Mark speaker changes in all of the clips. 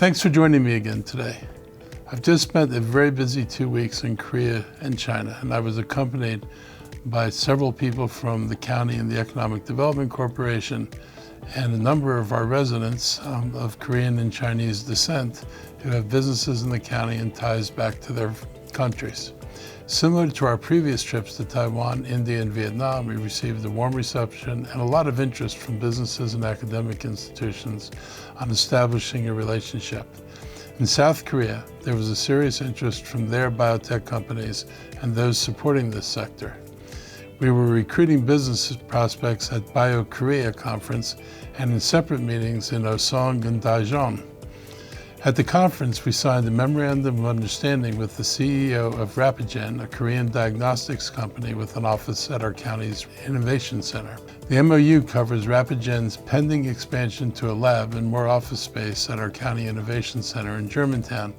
Speaker 1: Thanks for joining me again today. I've just spent a very busy 2 weeks in Korea and China, and I was accompanied by several people from the county and the Economic Development Corporation and a number of our residents of Korean and Chinese descent who have businesses in the county and ties back to their countries. Similar to our previous trips to Taiwan, India, and Vietnam, we received a warm reception and a lot of interest from businesses and academic institutions on establishing a relationship. In South Korea, there was a serious interest from their biotech companies and those supporting this sector. We were recruiting business prospects at Bio Korea conference and in separate meetings in Osong and Daejeon. At the conference, we signed a memorandum of understanding with the CEO of Rapigen, a Korean diagnostics company with an office at our county's Innovation Center. The MOU covers Rapigen's pending expansion to a lab and more office space at our County Innovation Center in Germantown,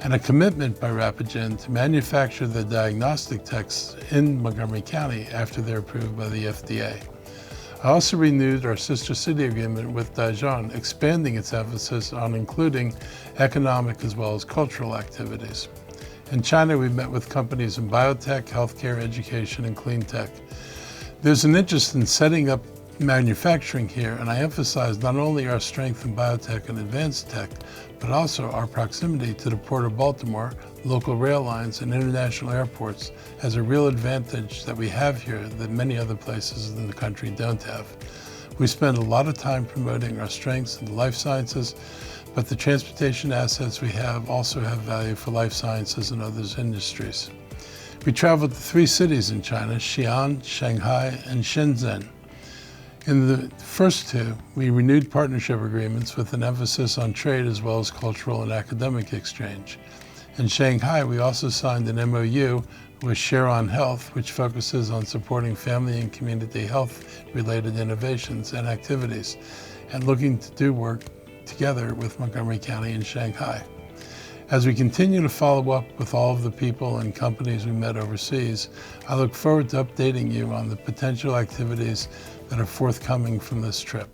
Speaker 1: and a commitment by Rapigen to manufacture the diagnostic tests in Montgomery County after they're approved by the FDA. I also renewed our sister city agreement with Daejeon, expanding its emphasis on including economic as well as cultural activities. In China, we met with companies in biotech, healthcare, education, and clean tech. There's an interest in setting up manufacturing here, and I emphasize not only our strength in biotech and advanced tech, but also our proximity to the Port of Baltimore, local rail lines, and international airports as a real advantage that we have here that many other places in the country don't have. We spend a lot of time promoting our strengths in the life sciences, but the transportation assets we have also have value for life sciences and other industries. We traveled to 3 cities in China, Xi'an, Shanghai, and Shenzhen. In the first 2, we renewed partnership agreements with an emphasis on trade as well as cultural and academic exchange. In Shanghai, we also signed an MOU with Sharon Health, which focuses on supporting family and community health-related innovations and activities, and looking to do work together with Montgomery County and Shanghai. As we continue to follow up with all of the people and companies we met overseas, I look forward to updating you on the potential activities that are forthcoming from this trip.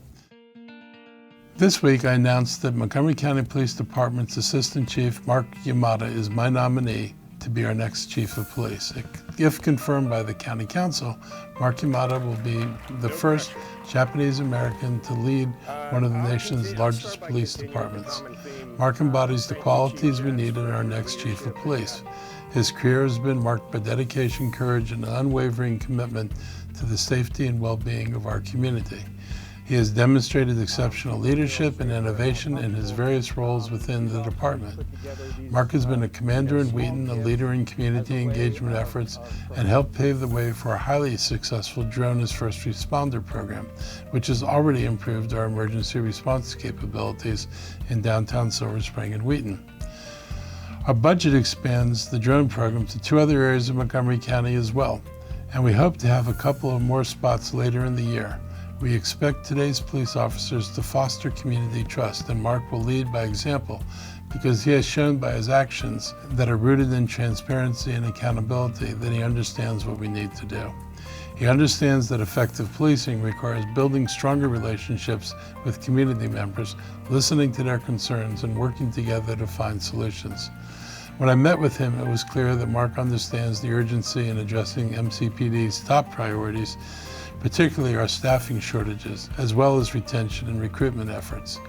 Speaker 1: This week, I announced that Montgomery County Police Department's Assistant Chief, Marc Yamada, is my nominee to be our next Chief of Police. If confirmed by the County Council, Marc Yamada will be the first Japanese American to lead one of the nation's largest police departments. Marc embodies the qualities we need in our next Chief of Police. His career has been marked by dedication, courage, and an unwavering commitment to the safety and well-being of our community. He has demonstrated exceptional leadership and innovation in his various roles within the department. Marc has been a commander in Wheaton, a leader in community engagement efforts, and helped pave the way for a highly successful Drone as First Responder program, which has already improved our emergency response capabilities in downtown Silver Spring and Wheaton. Our budget expands the drone program to 2 other areas of Montgomery County as well, and we hope to have a couple of more spots later in the year. We expect today's police officers to foster community trust, and Marc will lead by example because he has shown by his actions that are rooted in transparency and accountability that he understands what we need to do. He understands that effective policing requires building stronger relationships with community members, listening to their concerns, and working together to find solutions. When I met with him, it was clear that Marc understands the urgency in addressing MCPD's top priorities, particularly our staffing shortages, as well as retention and recruitment efforts.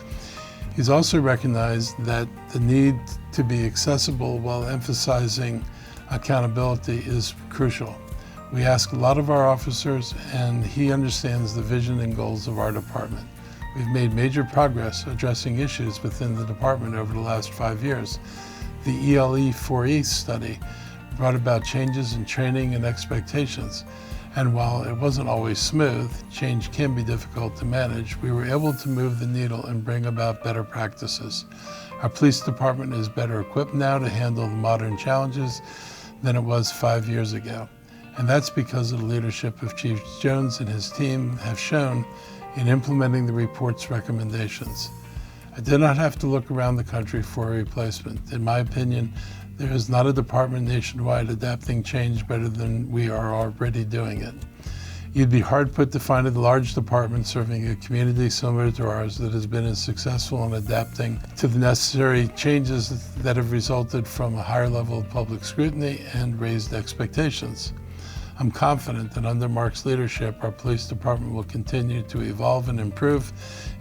Speaker 1: He's also recognized that the need to be accessible while emphasizing accountability is crucial. We ask a lot of our officers, and he understands the vision and goals of our department. We've made major progress addressing issues within the department over the last 5 years. The ELE4E study brought about changes in training and expectations. And while it wasn't always smooth, change can be difficult to manage, we were able to move the needle and bring about better practices. Our police department is better equipped now to handle the modern challenges than it was 5 years ago. And that's because of the leadership of Chief Jones and his team have shown in implementing the report's recommendations. I did not have to look around the country for a replacement. In my opinion, there is not a department nationwide adapting change better than we are already doing it. You'd be hard put to find a large department serving a community similar to ours that has been as successful in adapting to the necessary changes that have resulted from a higher level of public scrutiny and raised expectations. I'm confident that under Marc's leadership, our police department will continue to evolve and improve,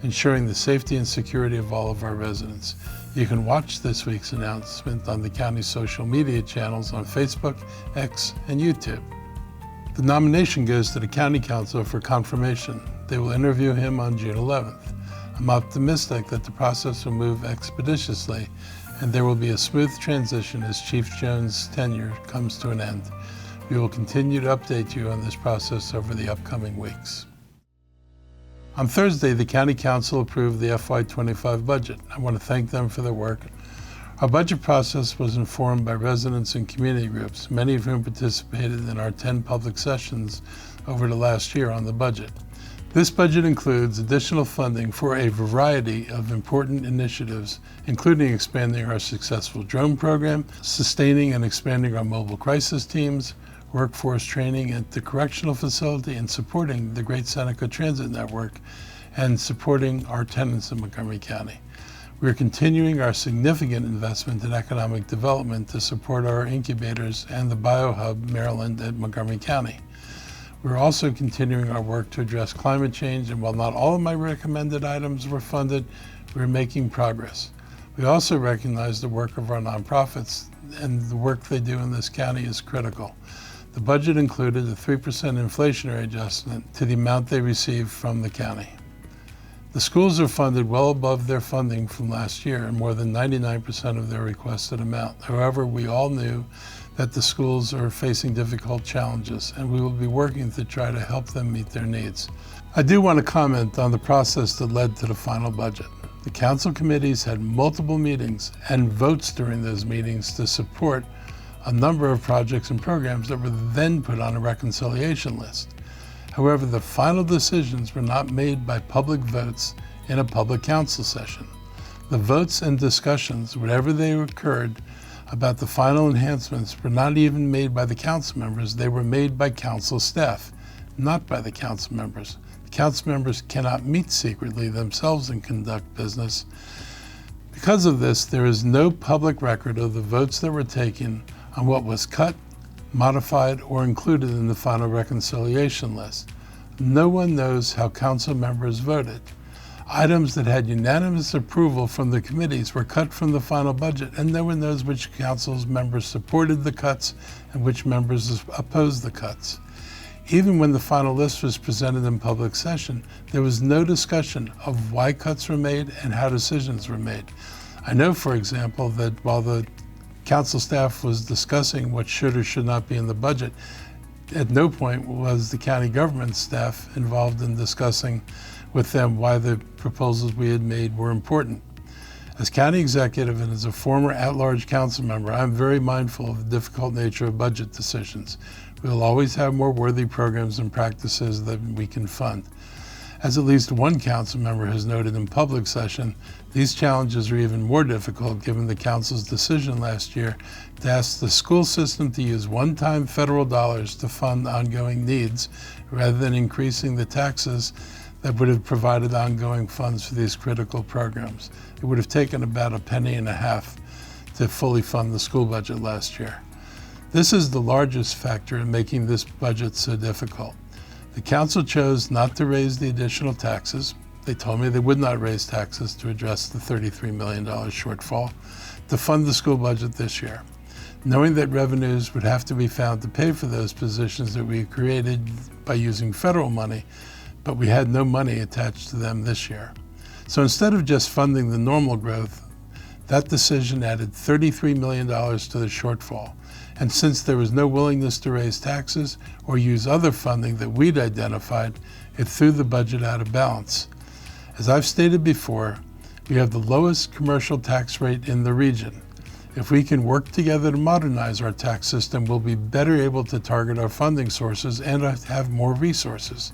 Speaker 1: ensuring the safety and security of all of our residents. You can watch this week's announcement on the county's social media channels on Facebook, X, and YouTube. The nomination goes to the County Council for confirmation. They will interview him on June 11th. I'm optimistic that the process will move expeditiously and there will be a smooth transition as Chief Jones' tenure comes to an end. We will continue to update you on this process over the upcoming weeks. On Thursday, the County Council approved the FY25 budget. I want to thank them for their work. Our budget process was informed by residents and community groups, many of whom participated in our 10 public sessions over the last year on the budget. This budget includes additional funding for a variety of important initiatives, including expanding our successful drone program, sustaining and expanding our mobile crisis teams, workforce training at the correctional facility, and supporting the Great Seneca Transit Network, and supporting our tenants in Montgomery County. We are continuing our significant investment in economic development to support our incubators and the BioHub Maryland at Montgomery County. We're also continuing our work to address climate change, and while not all of my recommended items were funded, we're making progress. We also recognize the work of our nonprofits, and the work they do in this county is critical. The budget included a 3% inflationary adjustment to the amount they receive from the county. The schools are funded well above their funding from last year and more than 99% of their requested amount. However, we all knew that the schools are facing difficult challenges, and we will be working to try to help them meet their needs. I do want to comment on the process that led to the final budget. The council committees had multiple meetings and votes during those meetings to support a number of projects and programs that were then put on a reconciliation list. However, the final decisions were not made by public votes in a public council session. The votes and discussions, wherever they occurred, about the final enhancements were not even made by the council members. They were made by council staff, not by the council members. The council members cannot meet secretly themselves and conduct business. Because of this, there is no public record of the votes that were taken on what was cut, modified, or included in the final reconciliation list. No one knows how council members voted. Items that had unanimous approval from the committees were cut from the final budget, and no one knows which council members supported the cuts and which members opposed the cuts. Even when the final list was presented in public session, there was no discussion of why cuts were made and how decisions were made. I know, for example, that while the council staff was discussing what should or should not be in the budget, at no point was the county government staff involved in discussing with them why the proposals we had made were important. As county executive and as a former at-large council member, I'm very mindful of the difficult nature of budget decisions. We will always have more worthy programs and practices that we can fund. As at least one council member has noted in public session, these challenges are even more difficult given the council's decision last year to ask the school system to use one-time federal dollars to fund ongoing needs rather than increasing the taxes that would have provided ongoing funds for these critical programs. It would have taken about a penny and a half to fully fund the school budget last year. This is the largest factor in making this budget so difficult. The council chose not to raise the additional taxes. They told me they would not raise taxes to address the $33 million shortfall to fund the school budget this year, knowing that revenues would have to be found to pay for those positions that we created by using federal money, but we had no money attached to them this year. So instead of just funding the normal growth, that decision added $33 million to the shortfall. And since there was no willingness to raise taxes or use other funding that we'd identified, it threw the budget out of balance. As I've stated before, we have the lowest commercial tax rate in the region. If we can work together to modernize our tax system, we'll be better able to target our funding sources and have more resources.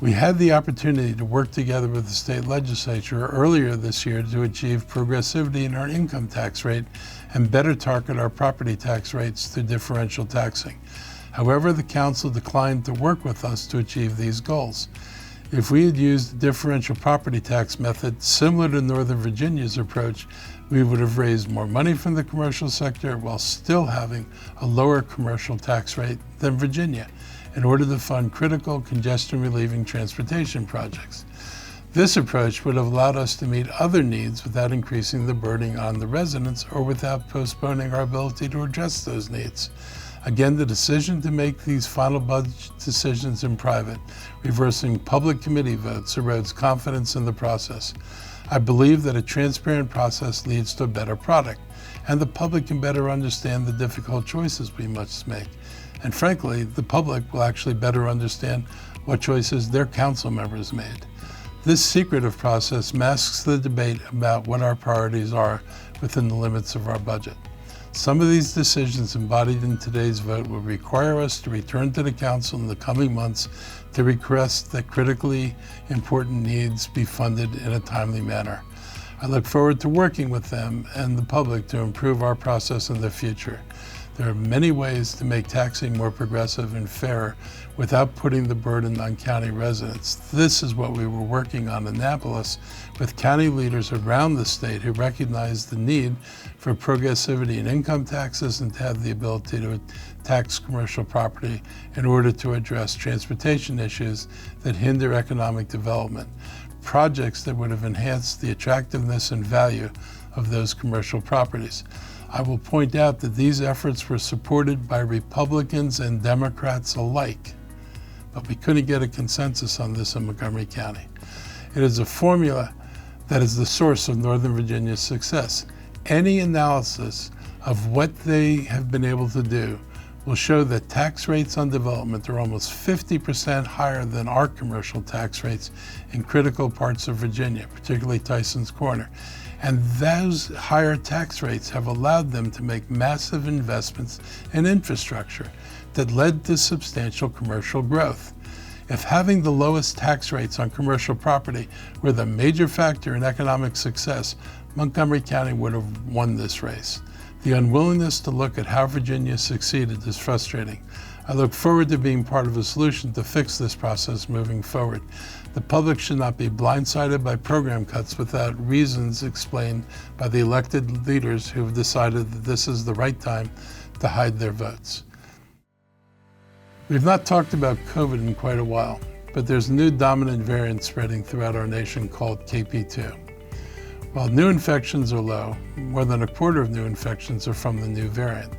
Speaker 1: We had the opportunity to work together with the state legislature earlier this year to achieve progressivity in our income tax rate and better target our property tax rates through differential taxing. However, the Council declined to work with us to achieve these goals. If we had used a differential property tax method similar to Northern Virginia's approach, we would have raised more money from the commercial sector while still having a lower commercial tax rate than Virginia in order to fund critical congestion-relieving transportation projects. This approach would have allowed us to meet other needs without increasing the burden on the residents or without postponing our ability to address those needs. Again, the decision to make these final budget decisions in private, reversing public committee votes, erodes confidence in the process. I believe that a transparent process leads to a better product, and the public can better understand the difficult choices we must make. And frankly, the public will actually better understand what choices their council members made. This secretive process masks the debate about what our priorities are within the limits of our budget. Some of these decisions embodied in today's vote will require us to return to the Council in the coming months to request that critically important needs be funded in a timely manner. I look forward to working with them and the public to improve our process in the future. There are many ways to make taxing more progressive and fair without putting the burden on county residents. This is what we were working on in Annapolis with county leaders around the state who recognize the need for progressivity in income taxes and to have the ability to tax commercial property in order to address transportation issues that hinder economic development, projects that would have enhanced the attractiveness and value of those commercial properties. I will point out that these efforts were supported by Republicans and Democrats alike, but we couldn't get a consensus on this in Montgomery County. It is a formula that is the source of Northern Virginia's success. Any analysis of what they have been able to do will show that tax rates on development are almost 50% higher than our commercial tax rates in critical parts of Virginia, particularly Tyson's Corner. And those higher tax rates have allowed them to make massive investments in infrastructure that led to substantial commercial growth. If having the lowest tax rates on commercial property were the major factor in economic success, Montgomery County would have won this race. The unwillingness to look at how Virginia succeeded is frustrating. I look forward to being part of a solution to fix this process moving forward. The public should not be blindsided by program cuts without reasons explained by the elected leaders who have decided that this is the right time to hide their votes. We've not talked about COVID in quite a while, but there's a new dominant variant spreading throughout our nation called KP2. While new infections are low, more than a quarter of new infections are from the new variant.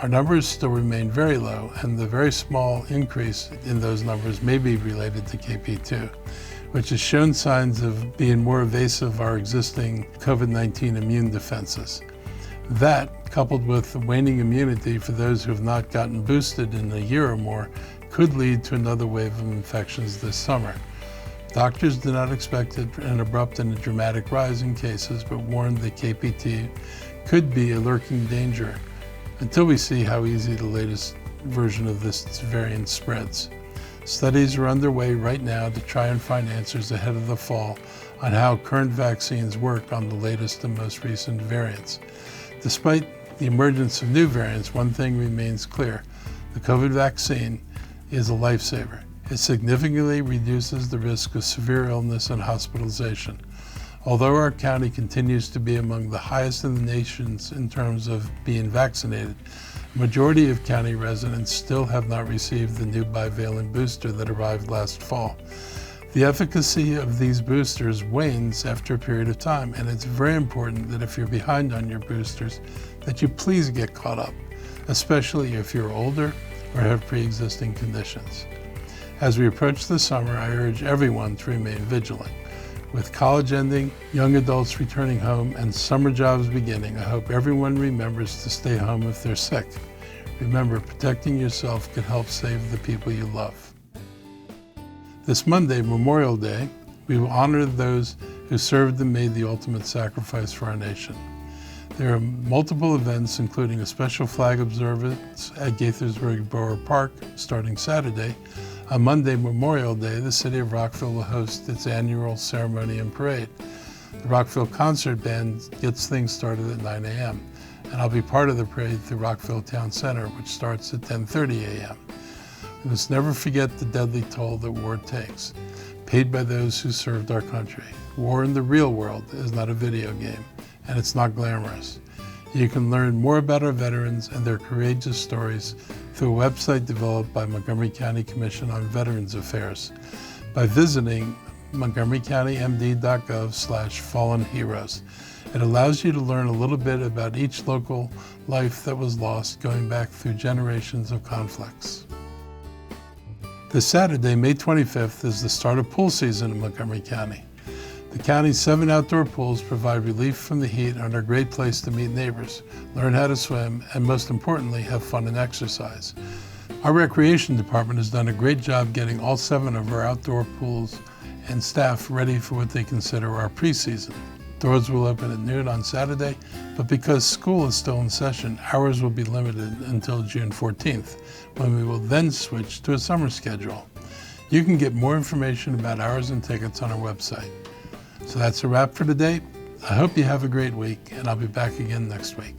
Speaker 1: Our numbers still remain very low, and the very small increase in those numbers may be related to KP2, which has shown signs of being more evasive of our existing COVID-19 immune defenses. That, coupled with the waning immunity for those who have not gotten boosted in a year or more, could lead to another wave of infections this summer. Doctors do not expect an abrupt and a dramatic rise in cases, but warn that KP2 could be a lurking danger until we see how easy the latest version of this variant spreads. Studies are underway right now to try and find answers ahead of the fall on how current vaccines work on the latest and most recent variants. Despite the emergence of new variants, one thing remains clear: the COVID vaccine is a lifesaver. It significantly reduces the risk of severe illness and hospitalization. Although our county continues to be among the highest in the nations in terms of being vaccinated, a majority of county residents still have not received the new bivalent booster that arrived last fall. The efficacy of these boosters wanes after a period of time, and it's very important that if you're behind on your boosters, that you please get caught up, especially if you're older or have pre-existing conditions. As we approach the summer, I urge everyone to remain vigilant. With college ending, young adults returning home, and summer jobs beginning, I hope everyone remembers to stay home if they're sick. Remember, protecting yourself can help save the people you love. This Monday, Memorial Day, we will honor those who served and made the ultimate sacrifice for our nation. There are multiple events, including a special flag observance at Gaithersburg Borough Park starting Saturday. On Monday, Memorial Day, the city of Rockville will host its annual ceremony and parade. The Rockville Concert Band gets things started at 9 a.m. and I'll be part of the parade through Rockville Town Center, which starts at 10:30 a.m. We must never forget the deadly toll that war takes, paid by those who served our country. War in the real world is not a video game, and it's not glamorous. You can learn more about our veterans and their courageous stories through a website developed by Montgomery County Commission on Veterans Affairs by visiting montgomerycountymd.gov/fallen heroes. It allows you to learn a little bit about each local life that was lost going back through generations of conflicts. This Saturday, May 25th, is the start of pool season in Montgomery County. The county's 7 outdoor pools provide relief from the heat and are a great place to meet neighbors, learn how to swim, and most importantly, have fun and exercise. Our recreation department has done a great job getting all 7 of our outdoor pools and staff ready for what they consider our preseason. Doors will open at noon on Saturday, but because school is still in session, hours will be limited until June 14th, when we will then switch to a summer schedule. You can get more information about hours and tickets on our website. So that's a wrap for today. I hope you have a great week, and I'll be back again next week.